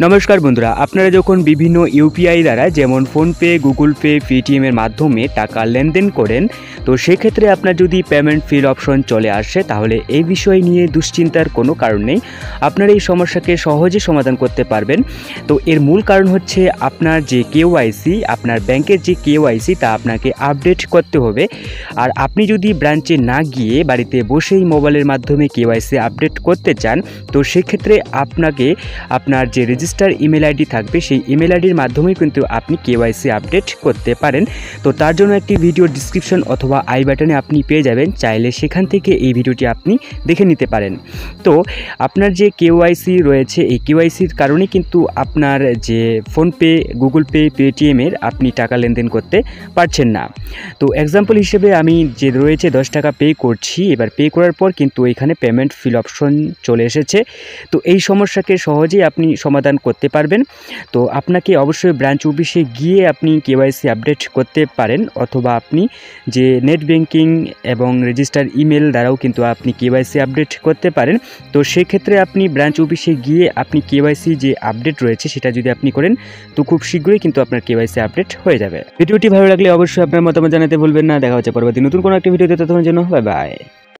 নমস্কার বন্ধুরা, আপনারা যখন বিভিন্ন ইউপিআই দ্বারা যেমন ফোনপে, গুগল পে, পেটিএমের মাধ্যমে টাকা লেনদেন করেন, তো সেক্ষেত্রে আপনার যদি পেমেন্ট ফিল অপশন চলে আসে তাহলে এই বিষয় নিয়ে দুশ্চিন্তার কোনো কারণ নেই। আপনারা এই সমস্যাকে সহজে সমাধান করতে পারবেন। তো এর মূল কারণ হচ্ছে আপনার যে কেওয়াইসি, আপনার ব্যাংকের যে কেওয়াইসি তা আপনাকে আপডেট করতে হবে। আর আপনি যদি ব্রাঞ্চে না গিয়ে বাড়িতে বসেই মোবাইলের মাধ্যমে কেওয়াইসি আপডেট করতে চান, তো সেক্ষেত্রে আপনাকে আপনার যে রেজিস্টার ইমেল আইডি থাকবে সেই ইমেল আইডির মাধ্যমেই কিন্তু আপনি কেওয়াইসি আপডেট করতে পারেন। তো তার জন্য একটি ভিডিও ডিসক্রিপশন অথবা আই বাটনে আপনি পেয়ে যাবেন, চাইলে সেখান থেকে এই ভিডিওটি আপনি দেখে নিতে পারেন। তো আপনার যে কেওয়াইসি রয়েছে এই কেওয়াইসির কারণে কিন্তু আপনার যে ফোনপে, গুগল পে, পেটিএমের আপনি টাকা লেনদেন করতে পারছেন না। তো এক্সাম্পল হিসেবে আমি যে রয়েছে 10 টাকা পে করছি, এবার পে করার পর কিন্তু এখানে পেমেন্ট ফিল অপশন চলে এসেছে। তো এই সমস্যাকে সহজেই আপনি সমাধান করতে পারবেন। তো আপনাকে অবশ্যই ব্রাঞ্চ অফিসে গিয়ে আপনি কেওয়াইসি আপডেট করতে পারেন, অথবা আপনি যে নেট ব্যাংকিং এবং রেজিস্টার ইমেল দ্বারাও কিন্তু আপনি কেওয়াইসি আপডেট করতে পারেন। তো সেক্ষেত্রে আপনি ব্রাঞ্চ অফিসে গিয়ে আপনি কেওয়াইসি যে আপডেট রয়েছে সেটা যদি আপনি করেন, তো খুব শীঘ্রই কিন্তু আপনার কেওয়াইসি আপডেট হয়ে যাবে। ভিডিওটি ভালো লাগলে অবশ্যই আপনার মতামত জানাতে ভুলবেন না। দেখা হচ্ছে পরবর্তী নতুন কোনো একটা ভিডিওতে, ততক্ষণের জন্য বাই বাই।